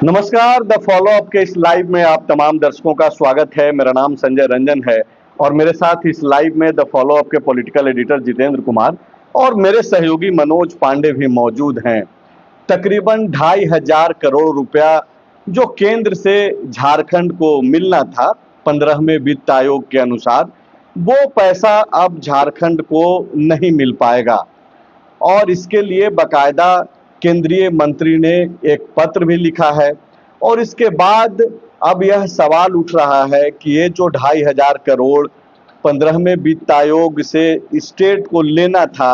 नमस्कार। The follow up के इस लाइव में आप तमाम दर्शकों का स्वागत है। मेरा नाम संजय रंजन है और मेरे साथ इस लाइव में द फॉलो अप के पॉलिटिकल एडिटर जितेंद्र कुमार और मेरे सहयोगी मनोज पांडे भी मौजूद हैं। तकरीबन 2,500 करोड़ रुपया जो केंद्र से झारखंड को मिलना था 15वें वित्त आयोग के अनुसार, वो पैसा अब झारखंड को नहीं मिल पाएगा और इसके लिए बकायदा केंद्रीय मंत्री ने एक पत्र भी लिखा है। और इसके बाद अब यह सवाल उठ रहा है कि ये जो 2,500 करोड़ 15वें वित्त आयोग से स्टेट को लेना था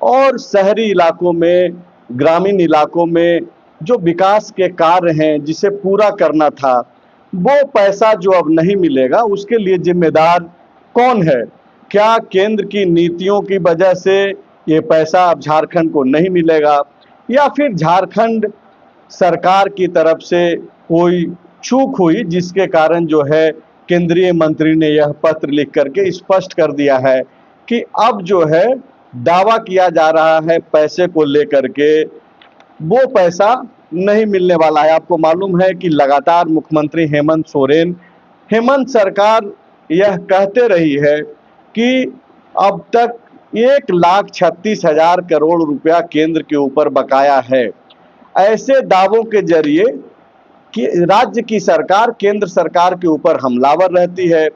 और शहरी इलाकों में, ग्रामीण इलाकों में जो विकास के कार्य हैं जिसे पूरा करना था, वो पैसा जो अब नहीं मिलेगा उसके लिए जिम्मेदार कौन है? क्या केंद्र की नीतियों की वजह से ये पैसा अब झारखंड को नहीं मिलेगा या फिर झारखंड सरकार की तरफ से कोई चूक हुई जिसके कारण जो है केंद्रीय मंत्री ने यह पत्र लिख करके स्पष्ट कर दिया है कि अब जो है दावा किया जा रहा है पैसे को लेकर के, वो पैसा नहीं मिलने वाला है। आपको मालूम है कि लगातार मुख्यमंत्री हेमंत सरकार यह कहते रही है कि अब तक 1,36,000 करोड़ रुपया केंद्र के ऊपर बकाया है। ऐसे दावों के जरिए कि राज्य की सरकार केंद्र सरकार के ऊपर हमलावर रहती है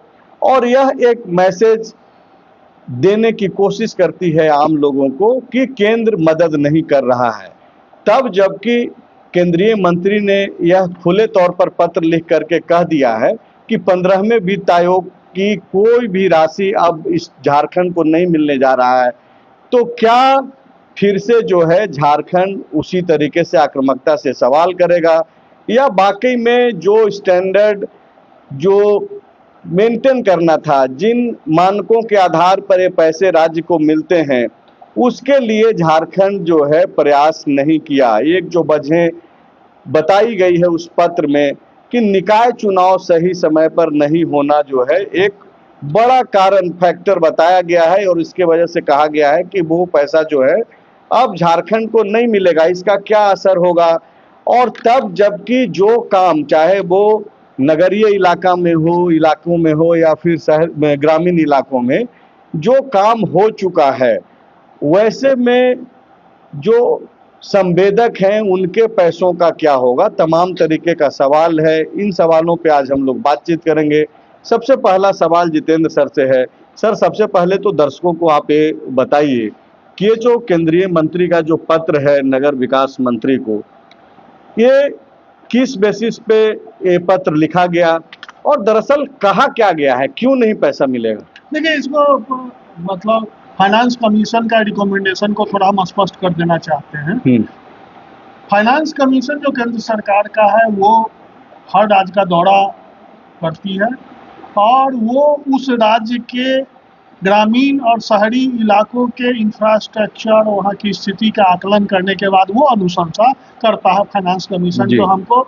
और यह एक मैसेज देने की कोशिश करती है आम लोगों को कि केंद्र मदद नहीं कर रहा है। तब जबकि केंद्रीय मंत्री ने यह खुले तौर पर पत्र लिख करके कह दिया है कि 15वें वित्त आयोग की कोई भी राशि अब इस झारखंड को नहीं मिलने जा रहा है, तो क्या फिर से जो है झारखंड उसी तरीके से आक्रामकता से सवाल करेगा या वाकई में जो स्टैंडर्ड जो मेंटेन करना था, जिन मानकों के आधार पर ये पैसे राज्य को मिलते हैं, उसके लिए झारखंड जो है प्रयास नहीं किया। एक जो वजह बताई गई है उस पत्र में कि निकाय चुनाव सही समय पर नहीं होना जो है एक बड़ा कारण फैक्टर बताया गया है और इसके वजह से कहा गया है कि वो पैसा जो है अब झारखंड को नहीं मिलेगा। इसका क्या असर होगा? और तब जबकि जो काम, चाहे वो नगरीय इलाकों में हो या फिर शहर में, ग्रामीण इलाकों में जो काम हो चुका है, वैसे में जो संवेदक हैं उनके पैसों का क्या होगा? तमाम तरीके का सवाल है। इन सवालों पे आज हम लोग बातचीत करेंगे। सबसे पहला सवाल जितेंद्र सर से है। सर, सबसे पहले तो दर्शकों को आप ये बताइए कि ये जो केंद्रीय मंत्री का जो पत्र है नगर विकास मंत्री को, ये किस बेसिस पे ये पत्र लिखा गया और दरअसल कहा क्या गया है, क्यों नहीं पैसा मिलेगा? देखिए, इसको मतलब फाइनेंस कमीशन का रिकमेंडेशन को थोड़ा हम स्पष्ट कर देना चाहते हैं। फाइनेंस कमीशन जो केंद्र सरकार का है वो हर राज्य का दौरा करती है और वो उस राज्य के ग्रामीण और शहरी इलाकों के इंफ्रास्ट्रक्चर, वहाँ की स्थिति का आकलन करने के बाद वो अनुशंसा करता है फाइनेंस कमीशन, जो हमको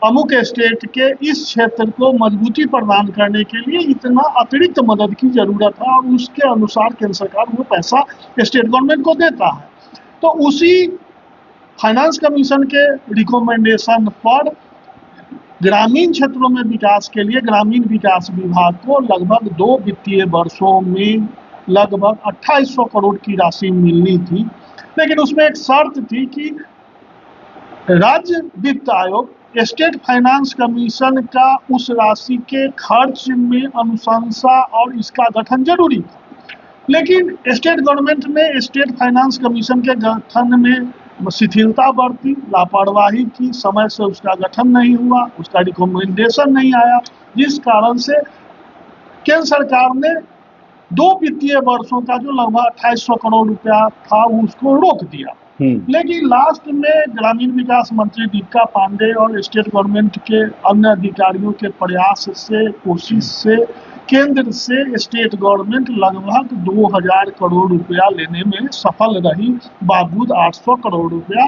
अमुक स्टेट के इस क्षेत्र को मजबूती प्रदान करने के लिए इतना अतिरिक्त मदद की जरूरत है और उसके अनुसार केंद्र सरकार वो पैसा स्टेट गवर्नमेंट को देता है। तो उसी फाइनेंस कमीशन के रिकमेंडेशन पर ग्रामीण क्षेत्रों में विकास के लिए ग्रामीण विकास विभाग को लगभग 2 वित्तीय वर्षों में लगभग 2800 करोड़ की राशि मिलनी थी, लेकिन उसमें एक शर्त थी कि राज्य वित्त आयोग स्टेट फाइनेंस कमीशन का उस राशि के खर्च में अनुशंसा और इसका गठन जरूरी था। लेकिन स्टेट गवर्नमेंट ने स्टेट फाइनेंस कमीशन के गठन में शिथिलता बरती, लापरवाही की, समय से उसका गठन नहीं हुआ, उसका रिकमेंडेशन नहीं आया, जिस कारण से केंद्र सरकार ने 2 वित्तीय वर्षों का जो लगभग 2800 करोड़ रुपया था उसको रोक दिया। लेकिन लास्ट में ग्रामीण विकास मंत्री दीपिका पांडे और स्टेट गवर्नमेंट के अन्य अधिकारियों के प्रयास से, कोशिश से केंद्र से स्टेट गवर्नमेंट लगभग 2000 करोड़ रुपया लेने में सफल रही, बावजूद 800 करोड़ रुपया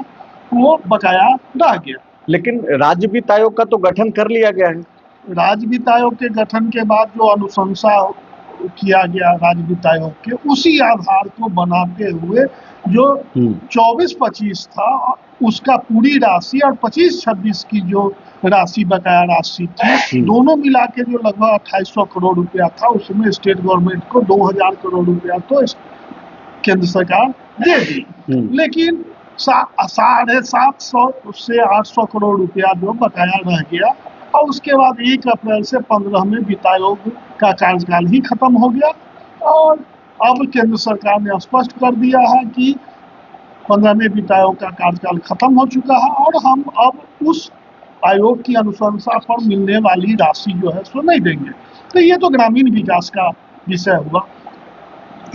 वो बकाया रह गया। लेकिन राज्य वित्त आयोग का तो गठन कर लिया गया है। राज्य वित्त आयोग के गठन के बाद जो अनुशंसा किया गया राज्य वित्त आयोग के, उसी आधार को बनाते हुए जो 24-25 था उसका पूरी राशि और 25-26 की जो राशि बकाया राशि थी, दोनों मिला के जो लगभग 2800 करोड़ रुपया था, उसमें स्टेट गवर्नमेंट को 2000 करोड़ रुपया तो केंद्र सरकार दे दी। लेकिन 750 से 800 करोड़ रुपया जो बकाया रह गया, और उसके बाद 1 अप्रैल से 15वें वित्त आयोग का कार्यकाल ही खत्म हो गया। और अब केंद्र सरकार ने स्पष्ट कर दिया है कि 15वें वित्त आयोग का कार्यकाल खत्म हो चुका है और हम अब उस आयोग की अनुशंसा पर मिलने वाली राशि जो है सो नहीं देंगे। तो ये तो ग्रामीण विकास का विषय हुआ।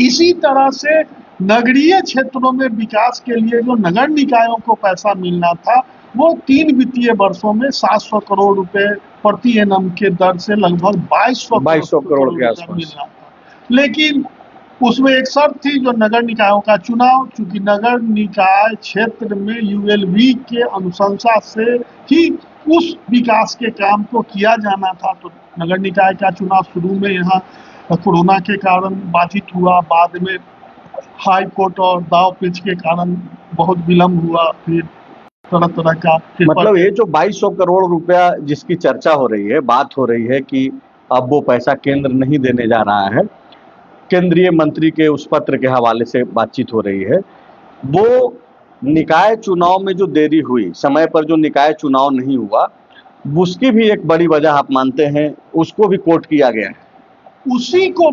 इसी तरह से नगरीय क्षेत्रों में विकास के लिए जो नगर निकायों को पैसा मिलना था, वो 3 वित्तीय वर्षों में 700 करोड़ रुपए प्रति एनम के दर से लगभग 2200 करोड़ के आसपास मिलना था। लेकिन उसमें एक शर्त थी, जो नगर निकायों का चुनाव, चूंकि नगर निकाय क्षेत्र में यूएलबी के अनुशंसा से ही उस विकास के काम को किया जाना था, तो नगर निकाय का चुनाव शुरू में यहाँ कोरोना के कारण बाधित हुआ, बाद में हाई कोर्ट और दाव पेच के कारण बहुत विलम्ब हुआ, फिर तरह तरह का मतलब ये जो 2200 करोड़ रुपया जिसकी चर्चा हो रही है, बात हो रही है कि अब वो पैसा केंद्र नहीं देने जा रहा है, केंद्रीय मंत्री के उस पत्र के हवाले से बातचीत हो रही है, वो निकाय चुनाव में जो देरी हुई, समय पर जो निकाय चुनाव नहीं हुआ, उसकी भी एक बड़ी वजह आप मानते हैं, उसको भी कोट किया गया है? उसी को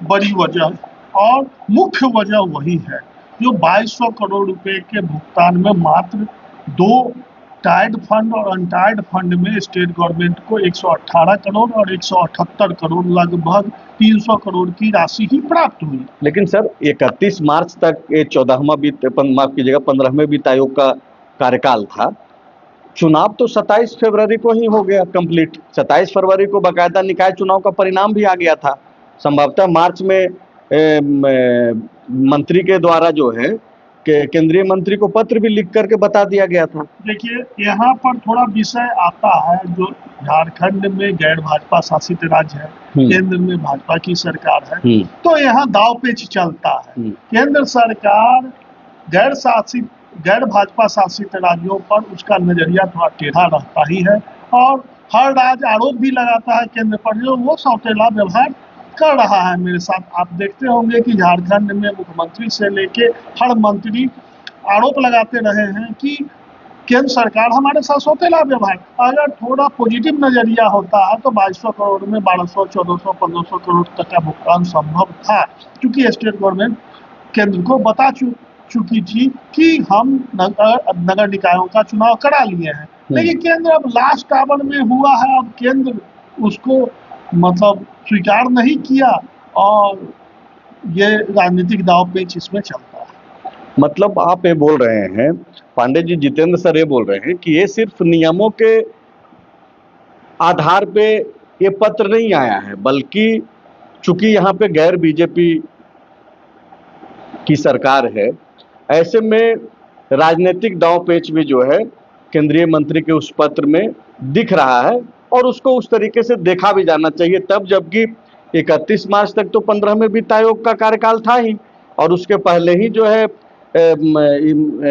बड़ी वजह और मुख्य वजह वही है, जो 2200 करोड़ रुपए के भुगतान में मात्र 2 टाइड फंड और अनटाइड फंड में स्टेट गवर्नमेंट को 118 करोड़ और 178 करोड़, लगभग 300 करोड़ की राशि ही प्राप्त हुई। लेकिन सर 31 मार्च तक ये 15वें वित्त आयोग का कार्यकाल था, चुनाव तो 27 फरवरी को ही हो गया कंप्लीट। 27 फरवरी को बाकायदा निकाय चुनाव का परिणाम भी आ गया था। संभवतः मार्च में मंत्री के द्वारा जो है केंद्रीय मंत्री को पत्र भी लिख करके बता दिया गया था। देखिए, यहाँ पर थोड़ा विषय आता है, जो झारखंड में गैर भाजपा शासित राज्य है, केंद्र में भाजपा की सरकार है, तो यहाँ दाव पेच चलता है। केंद्र सरकार गैर भाजपा शासित राज्यों पर उसका नजरिया थोड़ा टेढ़ा रहता ही है, और हर राज्य आरोप भी लगाता है केंद्र पर, जो वो सौतेला व्यवहार कर रहा है मेरे साथ। आप देखते होंगे कि झारखंड में मुख्यमंत्री से लेके हर मंत्री आरोप लगाते रहे हैं कि केंद्र सरकार हमारे साथ सौतेला व्यवहार। अगर थोड़ा पॉजिटिव नजरिया होता है तो 2200 करोड़ में 1200, 1400, 1500 करोड़ तक का भुगतान संभव था, क्योंकि स्टेट गवर्नमेंट केंद्र को बता चुकी थी कि हम नगर निकायों का चुनाव करा लिए हैं। लेकिन केंद्र अब लास्ट आवर में हुआ है, अब केंद्र उसको मतलब स्वीकार नहीं किया, और ये राजनीतिक दाव पेच इसमें चलता है। मतलब आप ये बोल रहे हैं, पांडे जी, जितेंद्र सर ये बोल रहे हैं कि ये सिर्फ नियमों के आधार पे ये पत्र नहीं आया है, बल्कि चूंकि यहाँ पे गैर बीजेपी की सरकार है, ऐसे में राजनीतिक दांव पेच भी जो है केंद्रीय मंत्री के उस पत्र में दिख रहा है, और उसको उस तरीके से देखा भी जाना चाहिए तब, जबकि 31 मार्च तक तो 15वें वित्त आयोग का कार्यकाल था ही, और उसके पहले ही जो है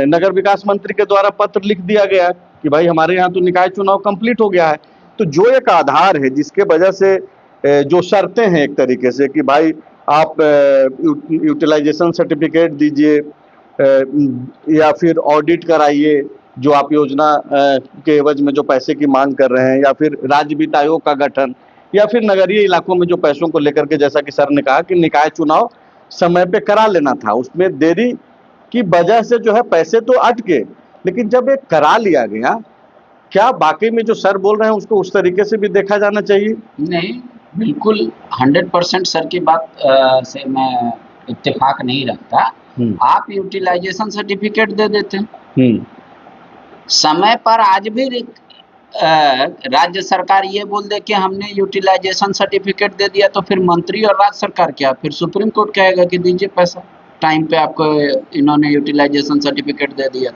नगर विकास मंत्री के द्वारा पत्र लिख दिया गया कि भाई हमारे यहाँ तो निकाय चुनाव कंप्लीट हो गया है। तो जो एक आधार है जिसके वजह से जो शर्तें हैं एक तरीके से कि भाई आप यूटिलाइजेशन सर्टिफिकेट दीजिए या फिर ऑडिट कराइए जो आप योजना के एवज में जो पैसे की मांग कर रहे हैं, या फिर राज्य वित्त आयोग का गठन, या फिर नगरीय इलाकों में जो पैसों को लेकर के, जैसा कि सर ने कहा कि निकाय चुनाव समय पे करा लेना था, उसमें देरी की वजह से जो है पैसे तो अटके, लेकिन जब एक करा लिया गया, क्या बाकी में जो सर बोल रहे हैं उसको उस तरीके से भी देखा जाना चाहिए? नहीं, बिल्कुल 100% सर की बात से मैं इत्तेफाक नहीं रखता। आप यूटिलाइजेशन सर्टिफिकेट दे देते हैं समय पर। आज भी राज्य सरकार ये बोल दे कि हमने यूटिलाइजेशन सर्टिफिकेट दे दिया, तो फिर मंत्री और राज्य सरकार क्या, फिर सुप्रीम कोर्ट कहेगा कि दीजिए पैसा, टाइम पे आपको इन्होंने यूटिलाइजेशन सर्टिफिकेट दे दिया।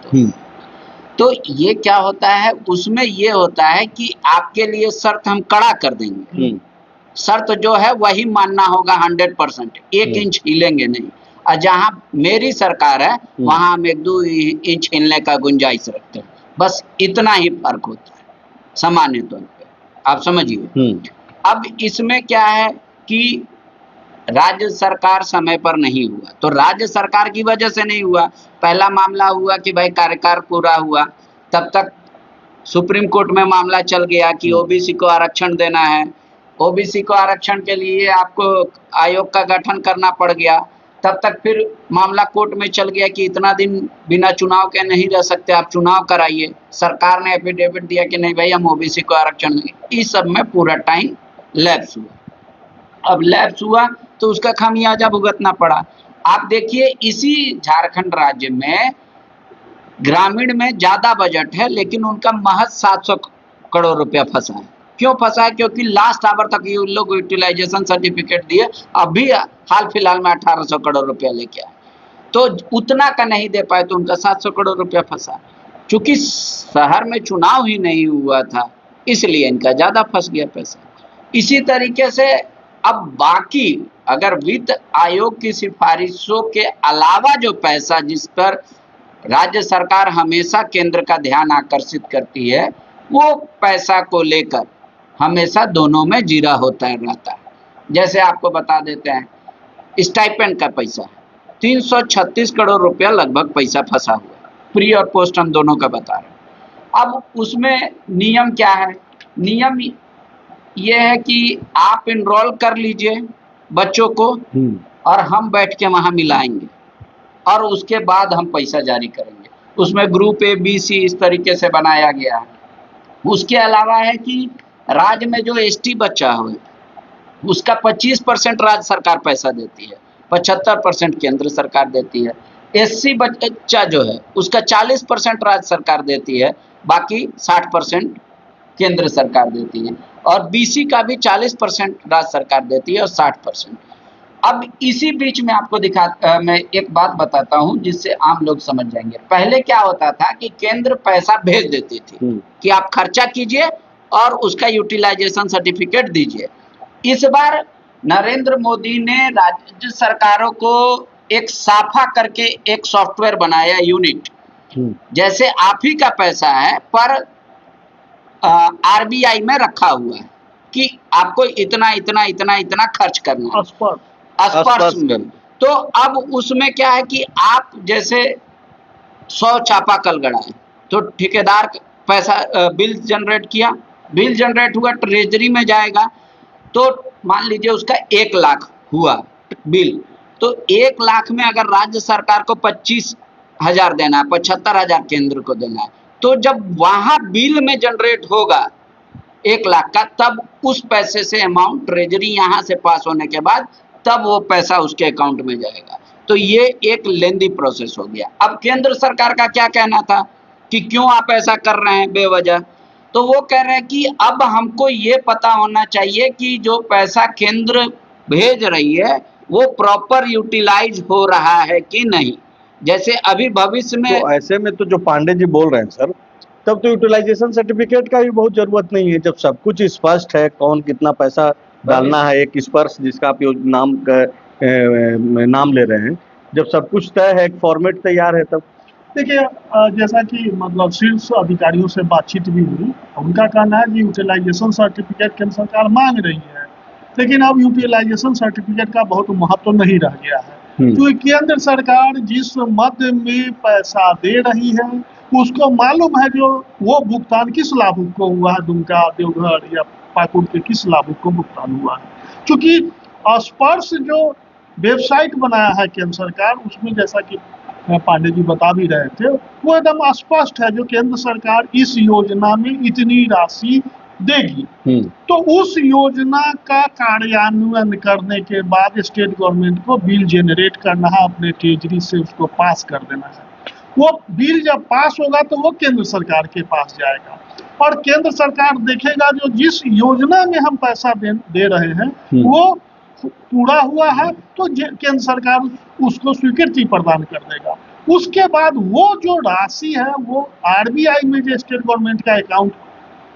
तो ये क्या होता है, उसमें ये होता है कि आपके लिए शर्त हम कड़ा कर देंगे शर्त जो है वही मानना होगा 100%, 1 इंच हिलेंगे नहीं। और जहां मेरी सरकार है वहां हम 1-2 इंच हिलने का गुंजाइश रखते हैं, बस इतना ही फर्क होता है सामान्य तौर पे, आप समझिए। अब इसमें क्या है कि राज्य सरकार समय पर नहीं हुआ, तो राज्य सरकार की वजह से नहीं हुआ। पहला मामला हुआ कि भाई कार्यकाल पूरा हुआ, तब तक सुप्रीम कोर्ट में मामला चल गया कि ओबीसी को आरक्षण देना है। ओबीसी को आरक्षण के लिए आपको आयोग का गठन करना पड़ गया। तब तक फिर मामला कोर्ट में चल गया कि इतना दिन बिना चुनाव के नहीं रह सकते, आप चुनाव कराइए। सरकार ने एफिडेविट दिया कि नहीं भाई हम ओबीसी को आरक्षण देंगे। इस सब में पूरा टाइम लैप्स हुआ। अब लैप्स हुआ तो उसका खामियाजा भुगतना पड़ा। आप देखिए इसी झारखंड राज्य में ग्रामीण में ज्यादा बजट है, लेकिन उनका महज 700 करोड़ रुपया फंसा है। क्यों फंसा है? क्योंकि लास्ट आवर तक ये लोग यूटिलाइजेशन सर्टिफिकेट दिए, अभी हाल फिलहाल में 1800 करोड़ रुपया लेके आए, तो उतना का नहीं दे पाए, तो उनका 700 करोड़ रुपया फंसा। चूंकि शहर में चुनाव ही नहीं हुआ था, इसलिए इनका ज्यादा फंस गया पैसा। इसी तरीके से अब बाकी अगर वित्त आयोग की सिफारिशों के अलावा जो पैसा जिस पर राज्य सरकार हमेशा केंद्र का ध्यान आकर्षित करती है, वो पैसा को लेकर हमेशा दोनों में जीरा होता रहता है। जैसे आपको बता देते हैं, स्टाइपेंड का पैसा 336 करोड़ रुपया लगभग पैसा फंसा हुआ है, प्री और पोस्ट हम दोनों का बता रहे हैं। अब उसमें नियम क्या है? नियम ये है कि आप इनरोल कर लीजिए बच्चों को और हम बैठ के वहां मिलाएंगे और उसके बाद हम पैसा जारी करेंगे। उसमें ग्रुप ए बी सी इस तरीके से बनाया गया है। उसके अलावा है कि राज्य में जो एसटी बच्चा हो उसका 25% राज्य सरकार पैसा देती है, 75% केंद्र सरकार देती है। एससी बच्चा जो है उसका 40% राज्य सरकार देती है, बाकी 60% केंद्र सरकार देती है। और बीसी का भी 40% राज्य सरकार देती है और 60%। अब इसी बीच में आपको मैं एक बात बताता हूं जिससे आम लोग समझ जाएंगे। पहले क्या होता था कि केंद्र पैसा भेज देती थी कि आप खर्चा कीजिए और उसका यूटिलाइजेशन सर्टिफिकेट दीजिए। इस बार नरेंद्र मोदी ने राज्य सरकारों को एक साफा करके एक सॉफ्टवेयर बनाया, यूनिट, जैसे आप ही का पैसा है पर आरबीआई में रखा हुआ है कि आपको इतना इतना इतना इतना खर्च करना है स्पर्श में। तो अब उसमें क्या है कि आप जैसे 100 चापाकल गड़ाए तो ठेकेदार पैसा बिल जनरेट किया, बिल जनरेट हुआ, ट्रेजरी में जाएगा, तो मान लीजिए उसका 1 लाख हुआ बिल, तो 1 लाख में अगर राज्य सरकार को 25,000 देना है, 75,000 केंद्र को देना है, तो जब वहां बिल में जनरेट होगा 1 लाख का, तब उस पैसे से अमाउंट ट्रेजरी यहां से पास होने के बाद तब वो पैसा उसके अकाउंट में जाएगा। तो ये एक लेंदी प्रोसेस हो गया। अब केंद्र सरकार का क्या कहना था कि क्यों आप ऐसा कर रहे हैं बेवजह? तो वो कह रहे हैं कि अब हमको ये पता होना चाहिए कि जो पैसा केंद्र भेज रही है वो प्रॉपर यूटिलाइज हो रहा है कि नहीं। जैसे अभी भविष्य में तो ऐसे में तो जो पांडे जी बोल रहे हैं सर, तब तो यूटिलाइजेशन सर्टिफिकेट का भी बहुत जरूरत नहीं है, जब सब कुछ स्पष्ट है, कौन कितना पैसा डालना है, एक स्पर्श जिसका आप नाम ले रहे हैं, जब सब कुछ तय है, एक फॉर्मेट तैयार है, तब देखिए जैसा कि मतलब शीर्ष अधिकारियों से बातचीत भी हुई, उनका कहना है कि यूटिलाइजेशन सर्टिफिकेट केंद्र सरकार मांग रही है, लेकिन अब यूटिलाइजेशन सर्टिफिकेट का बहुत महत्व नहीं रह गया है, क्योंकि केंद्र सरकार जिस मद में पैसा दे रही है उसको मालूम है जो वो भुगतान किस लाभुक को हुआ है, दुमका, देवघर या पाकुड़ के किस लाभुक को भुगतान हुआ है। क्योंकि स्पर्श जो वेबसाइट बनाया है केंद्र सरकार, उसमें जैसा कि पांडे जी बता भी रहे थे, वो एकदम स्पष्ट है जो केंद्र सरकार इस योजना में इतनी राशि देगी। तो उस योजना का कार्यान्वयन करने के बाद स्टेट गवर्नमेंट को बिल जेनरेट करना है, अपने ट्रेजरी से उसको पास कर देना है। वो बिल जब पास होगा तो वो केंद्र सरकार के पास जाएगा और केंद्र सरकार देखेगा जो जिस योजना में हम पैसा दे रहे हैं वो पूरा हुआ है, तो केंद्र सरकार उसको स्वीकृति प्रदान कर देगा। उसके बाद वो जो राशि है वो आरबीआई में जो स्टेट गवर्नमेंट का अकाउंट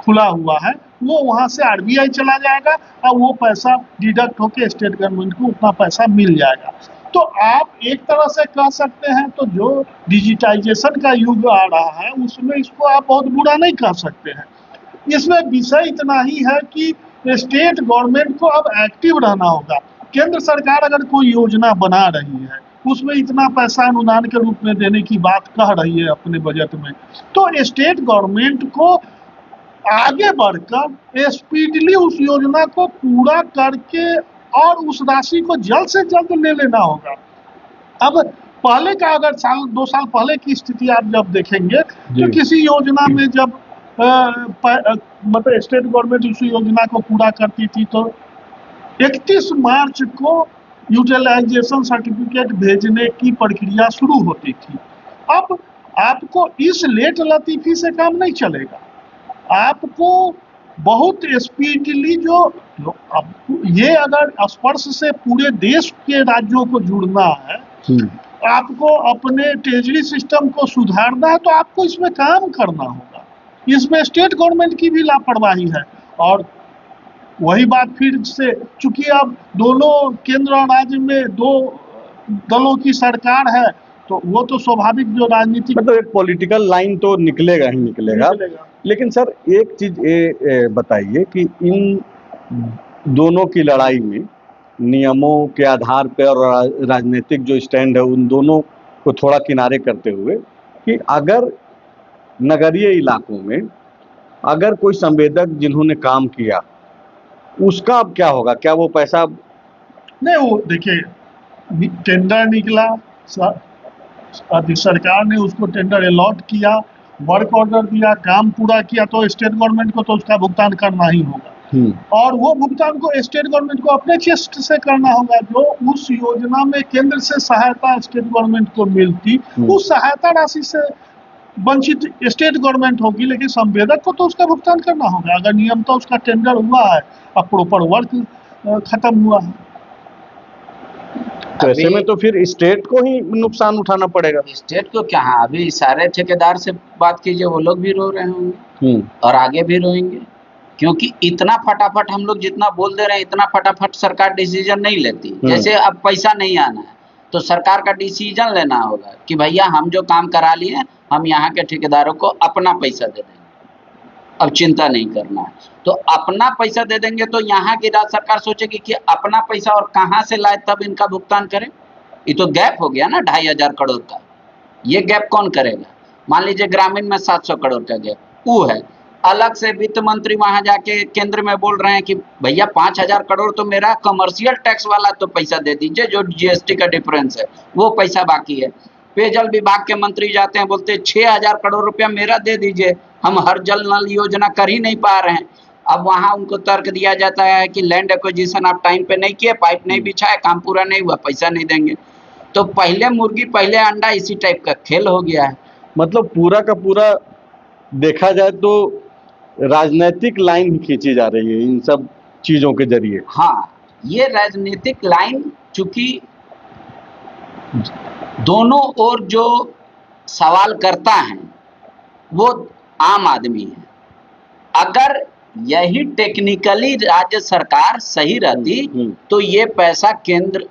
खुला हुआ है वो वहां से आरबीआई चला जाएगा और वो पैसा डिडक्ट होके स्टेट गवर्नमेंट को उतना पैसा मिल जाएगा। तो आप एक तरह से कह सकते हैं, तो जो डिजिटाइजेशन का युग आ रहा है उसमें इसको आप बहुत बुरा नहीं कह सकते हैं। इसमें विषय इतना ही है कि स्टेट गवर्नमेंट को अब एक्टिव रहना होगा। केंद्र सरकार अगर कोई योजना बना रही है, उसमें इतना पैसा अनुदान के रूप में देने की बात कह रही है अपने बजट में, तो स्टेट गवर्नमेंट को आगे बढ़कर स्पीडली उस योजना को पूरा करके और उस राशि को जल्द से जल्द ले लेना होगा। अब पहले का अगर दो साल पहले की स्थिति आप जब देखेंगे तो किसी योजना में जब मतलब स्टेट गवर्नमेंट उस योजना को पूरा करती थी तो 31 मार्च को यूटिलाइजेशन सर्टिफिकेट भेजने की प्रक्रिया शुरू होती थी। अब आपको इस लेट लतीफी से काम नहीं चलेगा, आपको बहुत स्पीडली ये अगर स्पर्श से पूरे देश के राज्यों को जुड़ना है, आपको अपने ट्रेजरी सिस्टम को सुधारना है, तो आपको इसमें काम करना होगा। इसमें स्टेट गवर्नमेंट की भी लापरवाही है। और वही बात फिर से, चूंकि अब दोनों केंद्र और राज्य में दो दलों की सरकार है, तो वो तो स्वाभाविक जो राजनीतिक मतलब एक पॉलिटिकल लाइन तो निकलेगा ही निकलेगा। लेकिन सर एक चीज ये बताइए कि इन दोनों की लड़ाई में नियमों के आधार पर और राजनीतिक जो स्टैंड है उन दोनों को थोड़ा किनारे करते हुए, कि अगर नगरीय इलाकों में अगर कोई संवेदक जिन्होंने काम किया उसका अब क्या होगा? क्या वो पैसा नहीं, वो देखिए टेंडर निकला, सरकार ने उसको टेंडर अलॉट किया, वर्क ऑर्डर दिया, काम पूरा किया, तो स्टेट गवर्नमेंट को तो उसका भुगतान करना ही होगा। और वो भुगतान को स्टेट गवर्नमेंट को अपने चेस्ट से करना होगा। जो उस योजना में केंद्र से सहायता स्टेट गवर्नमेंट को मिलती, उस सहायता राशि से वंचित स्टेट गवर्नमेंट होगी, लेकिन संवेदक को तो उसका भुगतान करना होगा। अगर नियम तो उसका टेंडर हुआ है और प्रॉपर वर्क खत्म हुआ है, तो ऐसे में तो फिर स्टेट को ही नुकसान उठाना पड़ेगा। स्टेट को क्या, अभी सारे ठेकेदार से बात कीजिए, वो लोग भी रो रहे होंगे और आगे भी रोएंगे, क्योंकि इतना फटाफट हम लोग जितना बोल दे रहे हैं, इतना फटाफट सरकार डिसीजन नहीं लेती। जैसे अब पैसा नहीं आना है तो सरकार का डिसीजन लेना होगा कि भैया हम जो काम करा लिए हम यहाँ के ठेकेदारों को अपना पैसा दे देंगे, अब चिंता नहीं करना है। तो अपना पैसा दे देंगे तो यहाँ की राज्य सरकार सोचेगी कि अपना पैसा और कहाँ से लाए तब इनका भुगतान करें। ये तो गैप हो गया ना 2500 करोड़ का, ये गैप कौन करेगा? मान लीजिए ग्रामीण में 700 करोड़ का गैप वो है, अलग से वित्त मंत्री वहां जाके केंद्र में बोल रहे हैं कि भैया 5000 करोड़ तो मेरा कमर्शियल टैक्स वाला तो पैसा दे दीजिए, जो जीएसटी का डिफरेंस है वो पैसा बाकी है। पेयजल विभाग के मंत्री जाते हैं, बोलते हैं 6000 करोड़ रुपया मेरा दे दीजिए, हम हर जल नल योजना कर ही नहीं पा रहे हैं। अब वहां उनको तर्क दिया जाता है कि लैंड एक्विजिशन आप टाइम पे नहीं किए, पाइप नहीं बिछाए, काम पूरा नहीं हुआ, पैसा नहीं देंगे। तो पहले मुर्गी पहले अंडा, इसी टाइप का खेल हो गया है। मतलब पूरा का पूरा देखा जाए तो राजनीतिक लाइन खींची जा रही है इन सब चीजों के जरिए। हाँ, ये राजनीतिक लाइन, चूंकि दोनों ओर जो सवाल करता है वो आम आदमी है। अगर यही टेक्निकली राज्य सरकार सही रहती तो ये पैसा केंद्र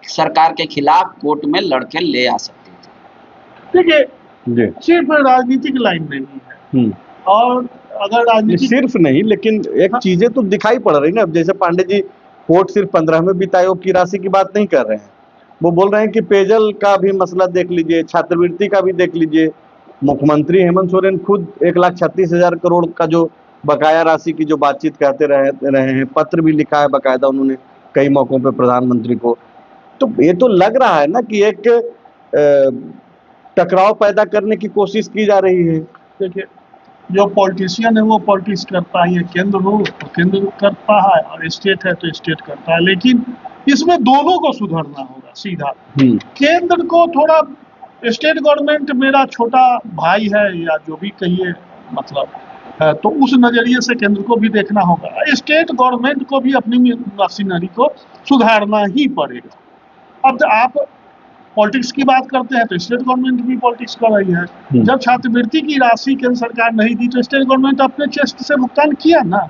सरकार के खिलाफ कोर्ट में लड़के ले आ सकते थे। देखिए सिर्फ राजनीतिक लाइन नहीं है, और अगर राजनीतिक सिर्फ नहीं, लेकिन एक चीजें तो दिखाई पड़ रही ना। अब जैसे पांडे जी कोर्ट सिर्फ 15वें वित्त आयोग की राशि की बात नहीं कर रहे हैं, वो बोल रहे हैं कि पेयजल का भी मसला देख लीजिए, छात्रवृत्ति का भी देख लीजिए। मुख्यमंत्री हेमंत सोरेन खुद 1,36,000 करोड़ का जो बकाया राशि की जो बातचीत कहते रहे हैं, पत्र भी लिखा है बाकायदा उन्होंने कई मौकों पे प्रधानमंत्री को। तो ये तो लग रहा है ना कि एक टकराव पैदा करने की कोशिश की जा रही है। देखिए जो पॉलिटिशियन है वो पॉलिटिक्स करता है, केंद्र हो तो केंद्र करता है और स्टेट है तो स्टेट करता है, लेकिन इसमें दोनों को सुधरना होगा सीधा। केंद्र को थोड़ा, स्टेट गवर्नमेंट मेरा छोटा भाई है या जो भी कहिए, मतलब तो उस नजरिए से केंद्र को भी देखना होगा। स्टेट गवर्नमेंट को भी अपनी मशीनरी को सुधारना ही पड़ेगा। अब आप पॉलिटिक्स की बात करते हैं तो स्टेट गवर्नमेंट भी पॉलिटिक्स कर रही है। जब छात्रवृत्ति की राशि केंद्र सरकार नहीं दी तो स्टेट गवर्नमेंट अपने चेस्ट से भुगतान किया ना,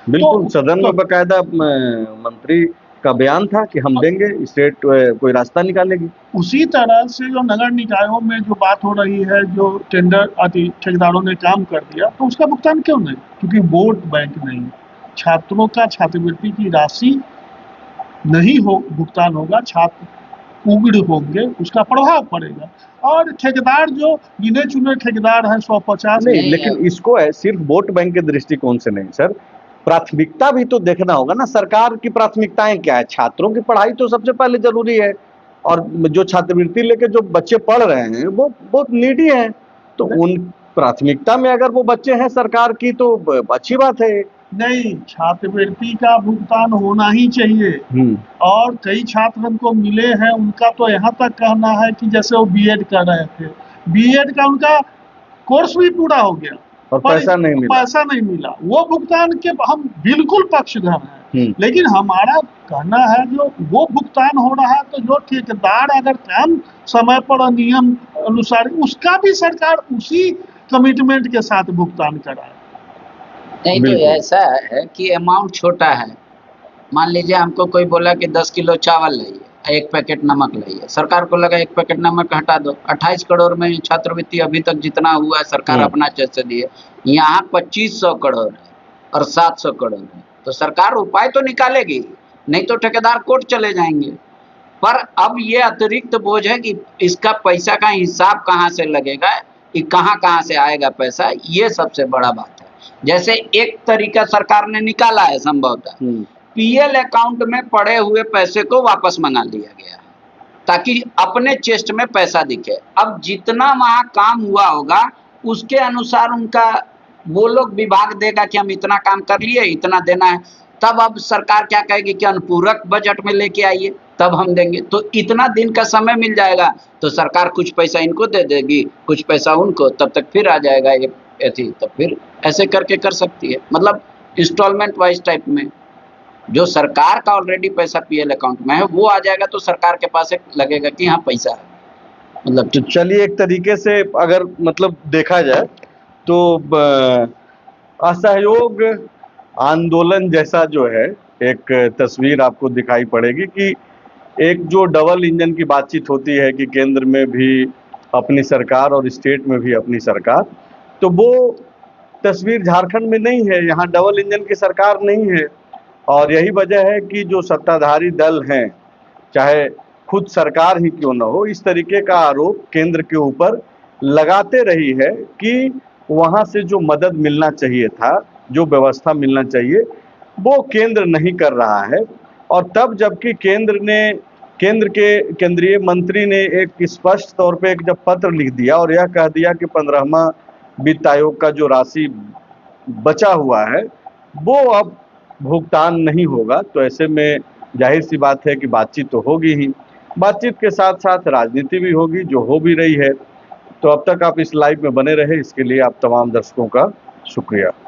बिल्कुल, सदन में बकायदा मंत्री का बयान था कि हम देंगे, स्टेट कोई रास्ता निकालेगी। उसी तरह से जो नगर निकायों में जो बात हो रही है, जो टेंडर ठेकेदारों ने काम कर दिया, तो उसका भुगतान क्यों नहीं? क्योंकि वोट बैंक नहीं, छात्रों का छात्रवृत्ति की राशि नहीं हो भुगतान होगा, छात्र उग्र होंगे, उसका प्रभाव पड़ेगा। और ठेकेदार जो गिने चुने ठेकेदार हैं 150 नहीं, लेकिन इसको है सिर्फ वोट बैंक के दृष्टिकोण से नहीं सर, प्राथमिकता भी तो देखना होगा ना। सरकार की प्राथमिकताएं क्या है? छात्रों की पढ़ाई तो सबसे पहले जरूरी है, और जो छात्रवृत्ति लेके जो बच्चे पढ़ रहे हैं वो बहुत नीडी हैं, तो उन प्राथमिकता में अगर वो बच्चे हैं सरकार की तो अच्छी बात है। नहीं, छात्रवृत्ति का भुगतान होना ही चाहिए। और कई छात्र हमको मिले हैं, उनका तो यहाँ तक कहना है कि जैसे वो बीएड कर रहे थे, बीएड का उनका कोर्स भी पूरा हो गया और पैसा नहीं मिला, वो भुगतान के हम बिल्कुल पक्षधर हैं। लेकिन हमारा कहना है जो वो भुगतान हो रहा है, तो जो ठेकेदार अगर काम समय पर नियम अनुसार, उसका भी सरकार उसी कमिटमेंट के साथ भुगतान कराए। नहीं, तो ऐसा है कि अमाउंट छोटा है। मान लीजिए हमको कोई बोला कि 10 किलो चावल लाइए, 1 पैकेट नमक लाइए, सरकार को लगा 1 पैकेट नमक हटा दो, 28 करोड़ में छात्रवृत्ति अभी तक जितना हुआ है सरकार अपना चेक से दिए। यहाँ 2500 करोड़ है और 700 करोड़ है, तो सरकार उपाय तो निकालेगी, नहीं तो ठेकेदार कोर्ट चले जाएंगे। पर अब ये अतिरिक्त बोझ है कि इसका पैसा का हिसाब कहाँ से लगेगा, कि कहाँ से आएगा पैसा, ये सबसे बड़ा बात है। जैसे एक तरीका सरकार ने निकाला है संभवतः, पीएल अकाउंट में पड़े हुए पैसे को वापस मंगा लिया गया है ताकि अपने चेस्ट में पैसा दिखे। अब जितना वहां काम हुआ होगा उसके अनुसार उनका वो लोग विभाग देगा कि हम इतना काम कर लिए, इतना देना है। तब अब सरकार क्या कहेगी कि अनुपूरक बजट में लेके आइए, तब हम देंगे। तो इतना दिन का समय मिल जाएगा, तो सरकार कुछ पैसा इनको दे देगी, कुछ पैसा उनको, तब तक फिर आ जाएगा ये ऐसी, तब फिर ऐसे करके कर सकती है। मतलब इंस्टॉलमेंट वाइज टाइप में जो सरकार का ऑलरेडी पैसा पीएल अकाउंट में है वो आ जाएगा, तो सरकार के पास एक लगेगा कि हाँ पैसा है। मतलब तो चलिए, एक तरीके से अगर मतलब देखा जाए तो असहयोग आंदोलन जैसा जो है एक तस्वीर आपको दिखाई पड़ेगी कि एक जो डबल इंजन की बातचीत होती है कि केंद्र में भी अपनी सरकार और स्टेट में भी अपनी सरकार, तो वो तस्वीर झारखंड में नहीं है। यहाँ डबल इंजन की सरकार नहीं है, और यही वजह है कि जो सत्ताधारी दल हैं, चाहे खुद सरकार ही क्यों न हो, इस तरीके का आरोप केंद्र के ऊपर लगाते रही है कि वहाँ से जो मदद मिलना चाहिए था, जो व्यवस्था मिलना चाहिए, वो केंद्र नहीं कर रहा है। और तब जबकि केंद्र के केंद्रीय मंत्री ने एक स्पष्ट तौर पे एक जब पत्र लिख दिया और यह कह दिया कि 15वां वित्त आयोग का जो राशि बचा हुआ है वो अब भुगतान नहीं होगा, तो ऐसे में जाहिर सी बात है कि बातचीत तो होगी ही, बातचीत के साथ साथ राजनीति भी होगी, जो हो भी रही है। तो अब तक आप इस लाइव में बने रहे, इसके लिए आप तमाम दर्शकों का शुक्रिया।